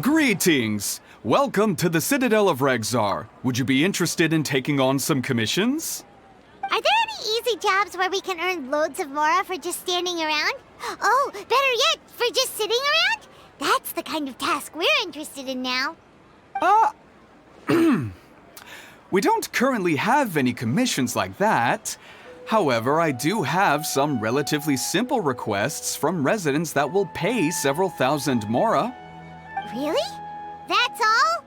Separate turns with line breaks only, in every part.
Greetings! Welcome to the Citadel of Rexar. Would you be interested in taking on some commissions?
Are there any easy jobs where we can earn loads of mora for just standing around? Oh, better yet, for just sitting around? That's the kind of task we're interested in now.
We don't currently have any commissions like that. However, I do have some relatively simple requests from residents that will pay several thousand mora.
Really? That's all?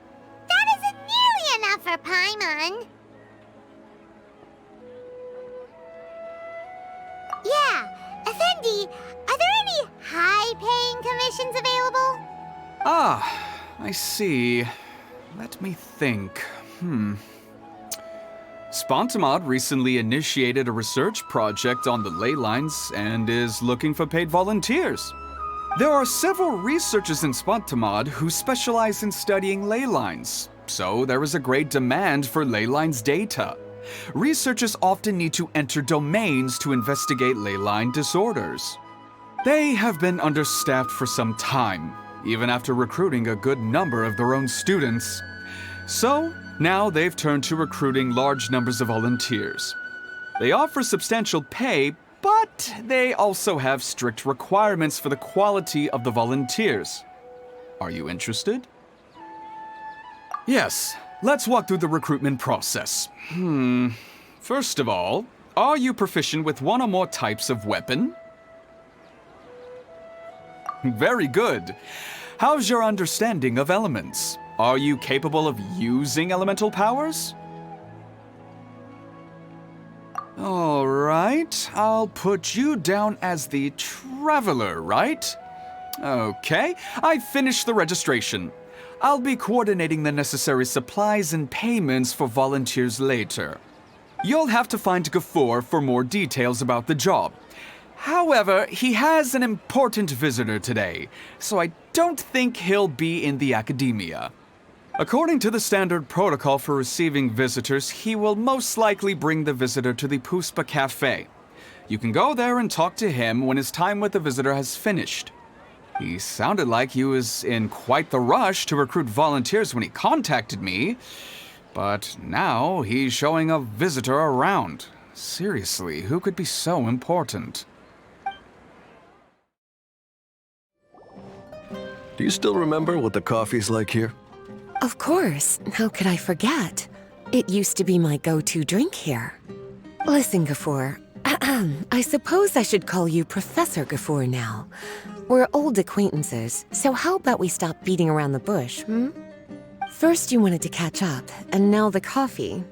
That isn't nearly enough for Paimon. Yeah, Effendi, are there any high-paying commissions available?
I see. Let me think. Spontamod recently initiated a research project on the ley lines and is looking for paid volunteers. There are several researchers in Spontamod who specialize in studying ley lines, so there is a great demand for ley lines data. Researchers often need to enter domains to investigate ley line disorders. They have been understaffed for some time, even after recruiting a good number of their own students. So, now they've turned to recruiting large numbers of volunteers. They offer substantial pay, but they also have strict requirements for the quality of the volunteers. Are you interested? Yes, let's walk through the recruitment process. First of all, are you proficient with one or more types of weapon? Very good. How's your understanding of elements? Are you capable of using elemental powers? All right, I'll put you down as the Traveler, right? Okay, I've finished the registration. I'll be coordinating the necessary supplies and payments for volunteers later. You'll have to find Gafoor for more details about the job. However, he has an important visitor today, so I don't think he'll be in the academia. According to the standard protocol for receiving visitors, he will most likely bring the visitor to the Puspa Cafe. You can go there and talk to him when his time with the visitor has finished. He sounded like he was in quite the rush to recruit volunteers when he contacted me, but now he's showing a visitor around. Seriously, who could be so important?
Do you still remember what the coffee's like here?
Of course. How could I forget? It used to be my go-to drink here. Listen, Gafoor. I suppose I should call you Professor Gafoor now. We're old acquaintances, so how about we stop beating around the bush, First you wanted to catch up, and now the coffee.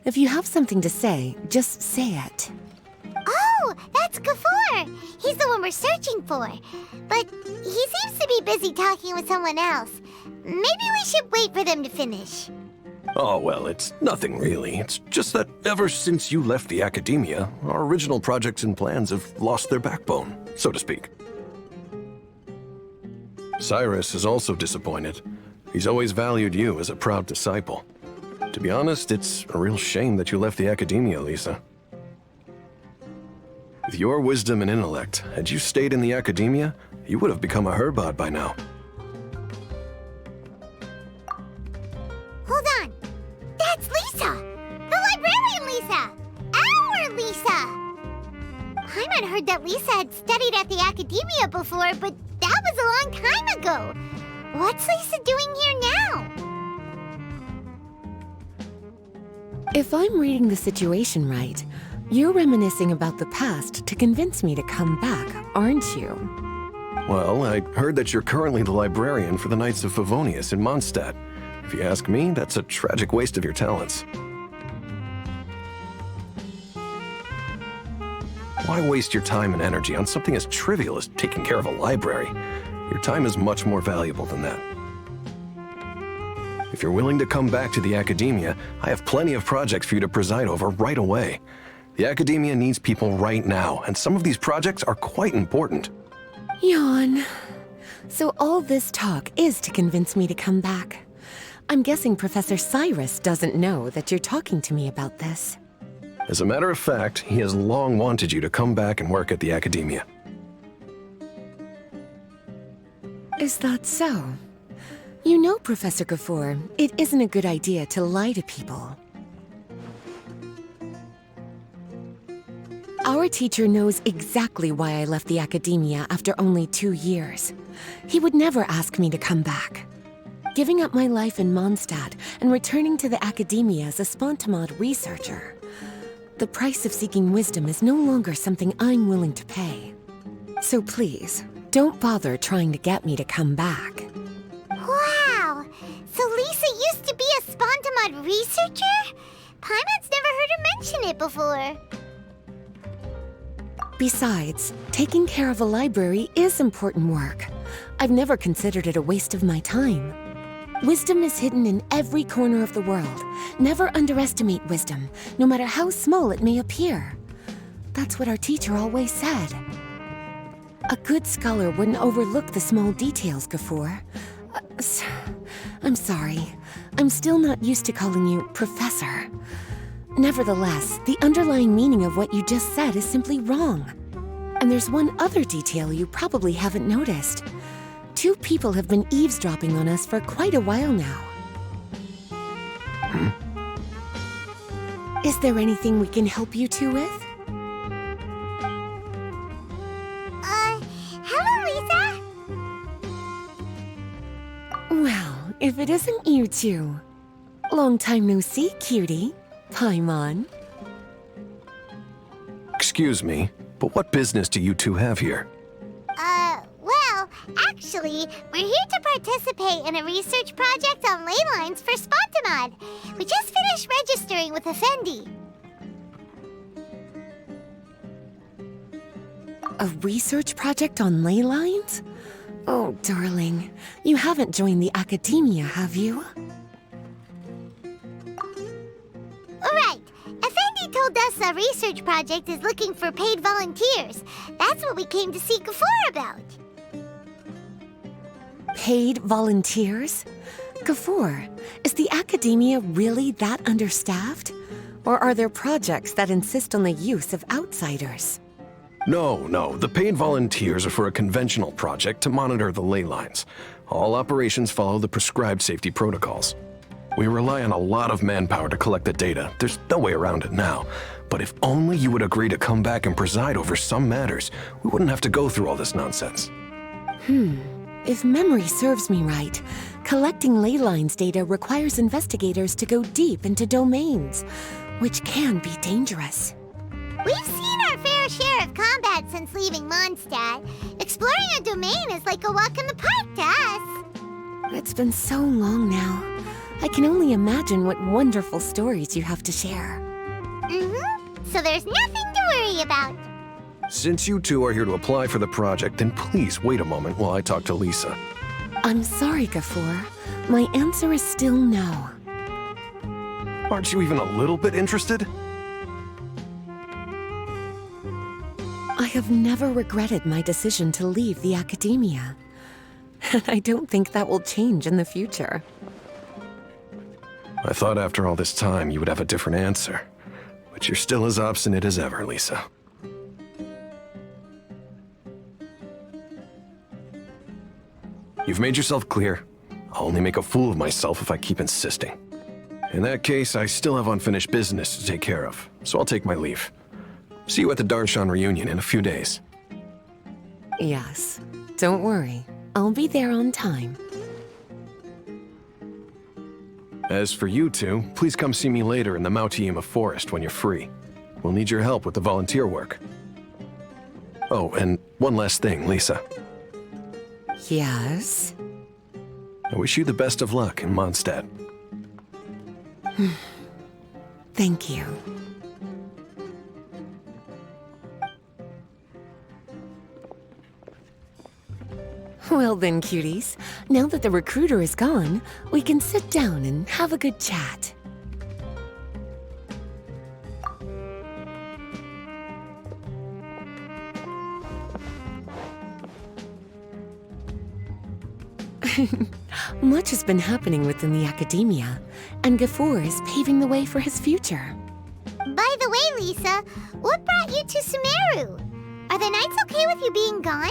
If you have something to say, just say it.
Oh, that's Gafoor. He's the one we're searching for. But he seems to be busy talking with someone else. Maybe we should wait for them to finish.
Oh, well, it's nothing really. It's just that ever since you left the academia, our original projects and plans have lost their backbone, so to speak. Cyrus is also disappointed. He's always valued you as a proud disciple. To be honest, it's a real shame that you left the academia, Lisa. With your wisdom and intellect, had you stayed in the academia, you would have become a Herbot by now.
Hold on. That's Lisa! The librarian Lisa! Our Lisa! Paimon heard that Lisa had studied at the academia before, but that was a long time ago. What's Lisa doing here now?
If I'm reading the situation right, you're reminiscing about the past to convince me to come back, aren't you?
Well, I heard that you're currently the librarian for the Knights of Favonius in Mondstadt. If you ask me, that's a tragic waste of your talents. Why waste your time and energy on something as trivial as taking care of a library? Your time is much more valuable than that. If you're willing to come back to the academia, I have plenty of projects for you to preside over right away. The academia needs people right now, and some of these projects are quite important.
Yawn. So all this talk is to convince me to come back. I'm guessing Professor Cyrus doesn't know that you're talking to me about this.
As a matter of fact, he has long wanted you to come back and work at the academia.
Is that so? You know, Professor Gafoor, it isn't a good idea to lie to people. Our teacher knows exactly why I left the academia after only 2 years. He would never ask me to come back. Giving up my life in Mondstadt and returning to the academia as a Spontamod researcher. The price of seeking wisdom is no longer something I'm willing to pay. So please, don't bother trying to get me to come back.
Wow! So Lisa used to be a Spontamod researcher? Paimon's never heard her mention it before.
Besides, taking care of a library is important work. I've never considered it a waste of my time. Wisdom is hidden in every corner of the world. Never underestimate wisdom, no matter how small it may appear. That's what our teacher always said. A good scholar wouldn't overlook the small details, Gafoor. I'm sorry. I'm still not used to calling you Professor. Nevertheless, the underlying meaning of what you just said is simply wrong. And there's one other detail you probably haven't noticed. 2 people have been eavesdropping on us for quite a while now. Is there anything we can help you two with?
Hello, Lisa!
Well, if it isn't you two. Long time no see, cutie. Paimon.
Excuse me, but what business do you two have here?
Well, actually, we're here to participate in a research project on ley lines for Spontamod. We just finished registering with Effendi.
A research project on ley lines? Oh, darling, you haven't joined the academia, have you?
Right. Effendi told us a research project is looking for paid volunteers. That's what we came to see Gafoor about.
Paid volunteers? Gafoor, is the academia really that understaffed? Or are there projects that insist on the use of outsiders?
No, the paid volunteers are for a conventional project to monitor the ley lines. All operations follow the prescribed safety protocols. We rely on a lot of manpower to collect the data. There's no way around it now. But if only you would agree to come back and preside over some matters, we wouldn't have to go through all this nonsense.
If memory serves me right, collecting ley lines data requires investigators to go deep into domains, which can be dangerous.
We've seen our fair share of combat since leaving Mondstadt. Exploring a domain is like a walk in the park to us.
It's been so long now. I can only imagine what wonderful stories you have to share.
So there's nothing to worry about.
Since you two are here to apply for the project, then please wait a moment while I talk to Lisa.
I'm sorry, Gafoor. My answer is still no.
Aren't you even a little bit interested?
I have never regretted my decision to leave the academia. And I don't think that will change in the future.
I thought after all this time you would have a different answer. But you're still as obstinate as ever, Lisa. You've made yourself clear. I'll only make a fool of myself if I keep insisting. In that case, I still have unfinished business to take care of, so I'll take my leave. See you at the Darshan reunion in a few days.
Yes. Don't worry. I'll be there on time.
As for you two, please come see me later in the Mautiima forest when you're free. We'll need your help with the volunteer work. Oh, and one last thing, Lisa.
Yes?
I wish you the best of luck in Mondstadt.
Thank you. Well then, cuties. Now that the recruiter is gone, we can sit down and have a good chat. Much has been happening within the academia, and Gafoor is paving the way for his future.
By the way, Lisa, what brought you to Sumeru? Are the Knights okay with you being gone?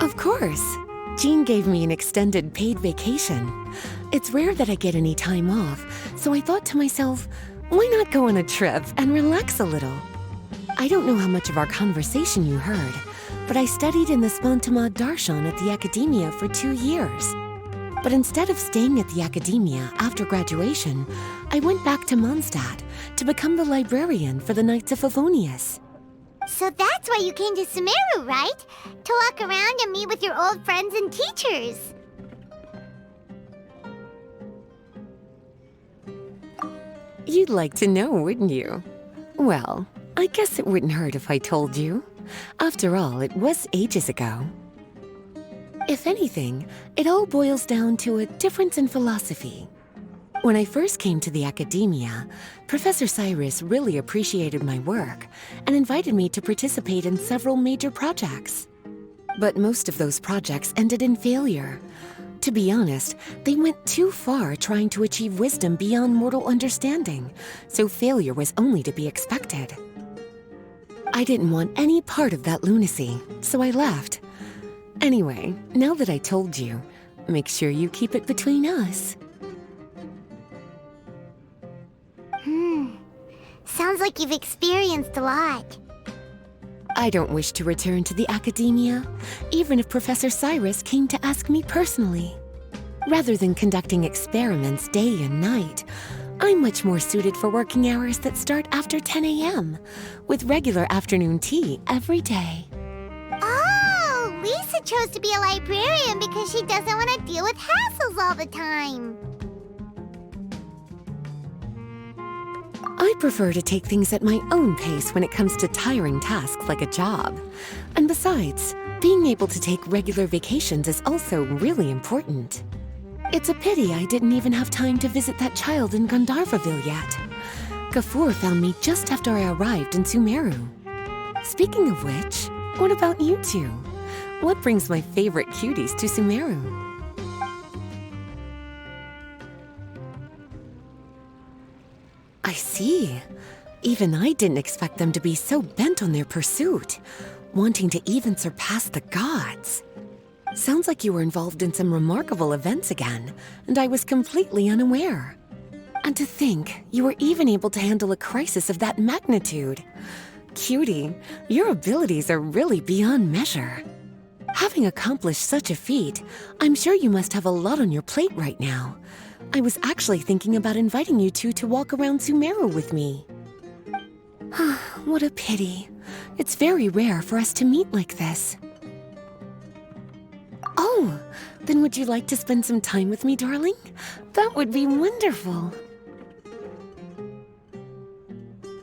Of course. Jean gave me an extended paid vacation. It's rare that I get any time off, so I thought to myself, why not go on a trip and relax a little? I don't know how much of our conversation you heard, but I studied in the Spantamad Darshan at the Academia for 2 years. But instead of staying at the Academia after graduation, I went back to Mondstadt to become the librarian for the Knights of Favonius.
So that's why you came to Sumeru, right? To walk around and meet with your old friends and teachers.
You'd like to know, wouldn't you? Well, I guess it wouldn't hurt if I told you. After all, it was ages ago. If anything, it all boils down to a difference in philosophy. When I first came to the Academia, Professor Cyrus really appreciated my work and invited me to participate in several major projects. But most of those projects ended in failure. To be honest, they went too far trying to achieve wisdom beyond mortal understanding, so failure was only to be expected. I didn't want any part of that lunacy, so I left. Anyway, now that I told you, make sure you keep it between us.
Sounds like you've experienced a lot.
I don't wish to return to the Academia, even if Professor Cyrus came to ask me personally. Rather than conducting experiments day and night, I'm much more suited for working hours that start after 10 a.m., with regular afternoon tea every day.
Oh, Lisa chose to be a librarian because she doesn't want to deal with hassles all the time.
I prefer to take things at my own pace when it comes to tiring tasks like a job. And besides, being able to take regular vacations is also really important. It's a pity I didn't even have time to visit that child in Gandharvaville yet. Gafur found me just after I arrived in Sumeru. Speaking of which, what about you two? What brings my favorite cuties to Sumeru? I see. Even I didn't expect them to be so bent on their pursuit, wanting to even surpass the gods. Sounds like you were involved in some remarkable events again, and I was completely unaware. And to think, you were even able to handle a crisis of that magnitude. Cutie, your abilities are really beyond measure. Having accomplished such a feat, I'm sure you must have a lot on your plate right now. I was actually thinking about inviting you two to walk around Sumeru with me. What a pity. It's very rare for us to meet like this. Oh, then would you like to spend some time with me, darling? That would be wonderful.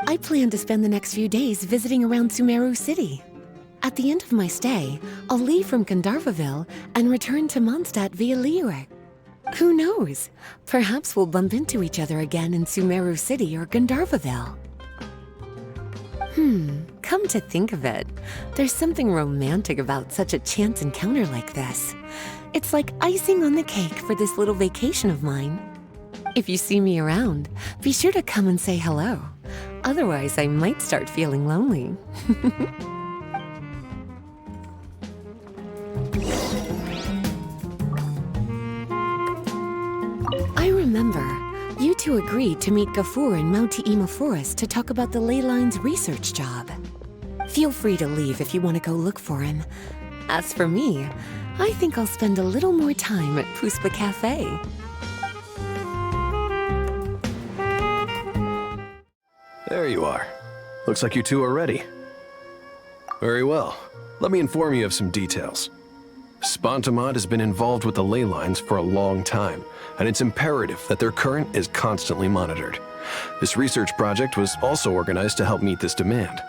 I plan to spend the next few days visiting around Sumeru City. At the end of my stay, I'll leave from Gandharvaville and return to Mondstadt via Liyue. Who knows? Perhaps we'll bump into each other again in Sumeru City or Gandharvaville. Come to think of it, there's something romantic about such a chance encounter like this. It's like icing on the cake for this little vacation of mine. If you see me around, be sure to come and say hello. Otherwise, I might start feeling lonely. I remember, you two agreed to meet Gafur in Mount Ima Forest to talk about the ley lines research job. Feel free to leave if you want to go look for him. As for me, I think I'll spend a little more time at Puspa Cafe.
There you are. Looks like you two are ready. Very well. Let me inform you of some details. Spantamad has been involved with the ley lines for a long time, and it's imperative that their current is constantly monitored. This research project was also organized to help meet this demand.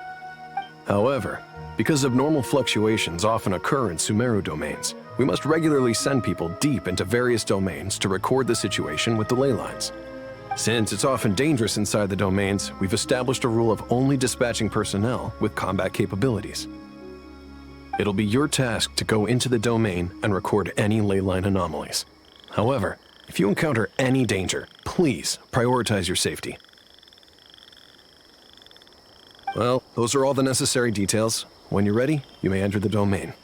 However, because abnormal fluctuations often occur in Sumeru domains, we must regularly send people deep into various domains to record the situation with the ley lines. Since it's often dangerous inside the domains, we've established a rule of only dispatching personnel with combat capabilities. It'll be your task to go into the domain and record any ley line anomalies. However, if you encounter any danger, please prioritize your safety. Well, those are all the necessary details. When you're ready, you may enter the domain.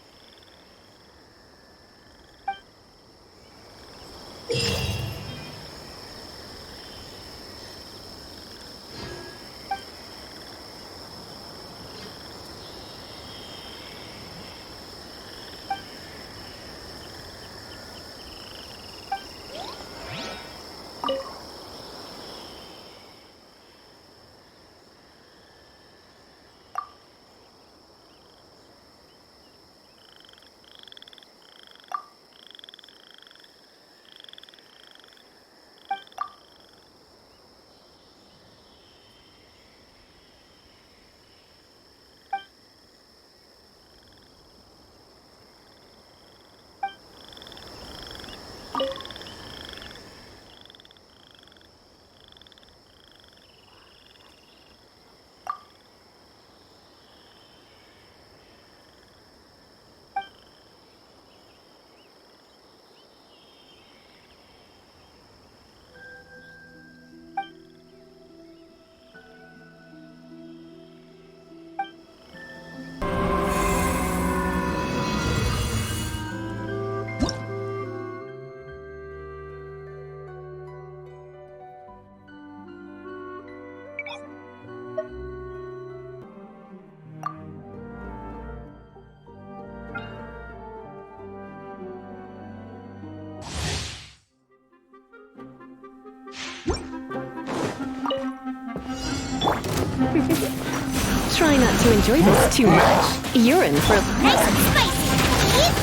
to enjoy this too much. You're in for...
Nice and spicy. Eat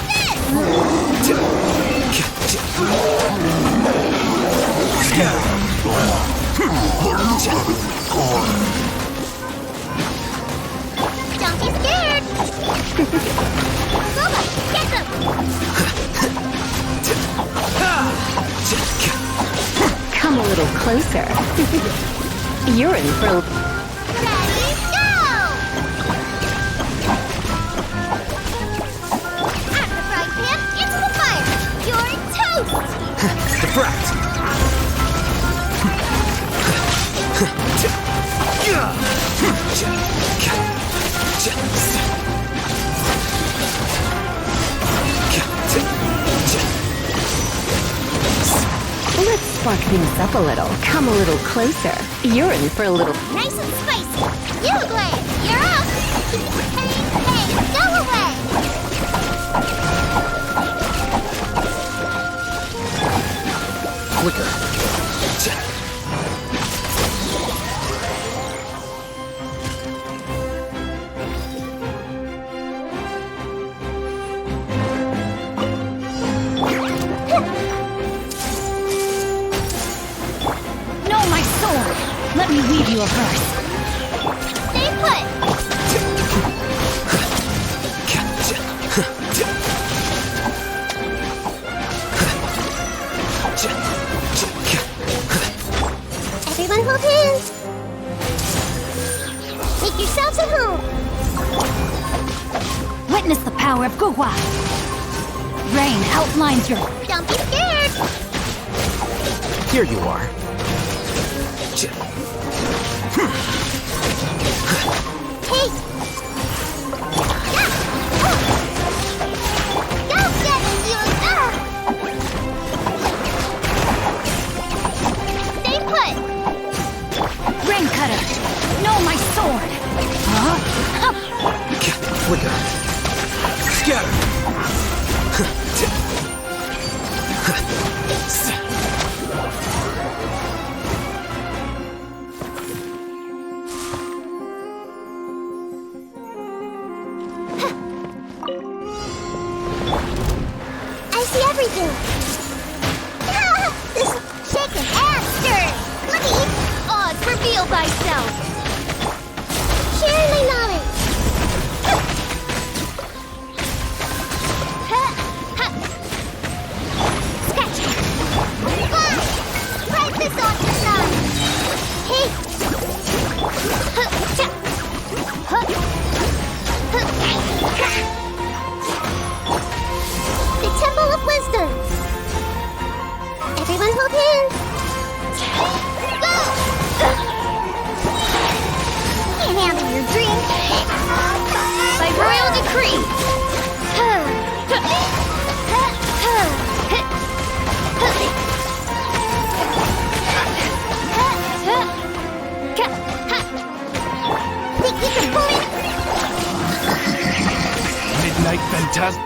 Don't be scared. Lola, get them.
Come a little closer. You're in for...
Ready, go! Out of the frying pan, into the fire. You're toast.
The brat!
Let's spark things up a little. Come a little closer. You're in for a little...
Nice and spicy. You, Glenn, you're up. Hey, go away.
Flicker.
No, my sword! Let me weave you a verse.
Stay put. Everyone hold hands. Make yourselves at home.
Witness the power of Guhua. Rain outlines your...
Don't be scared.
Here you are.
Hey. Go get it, you. Stay put.
Rain cutter! No, my sword! Huh?
Flicker. Scatter.
I see everything. This shaking and stirring. Let me eat. Odds reveal thyself. Share my knowledge. Scratch. Write this on your side. Hey. The Temple of Wisdom. Everyone hold hands. Go! Can't handle your dream.
By royal decree!
Think you can bully?
Midnight Phantasm.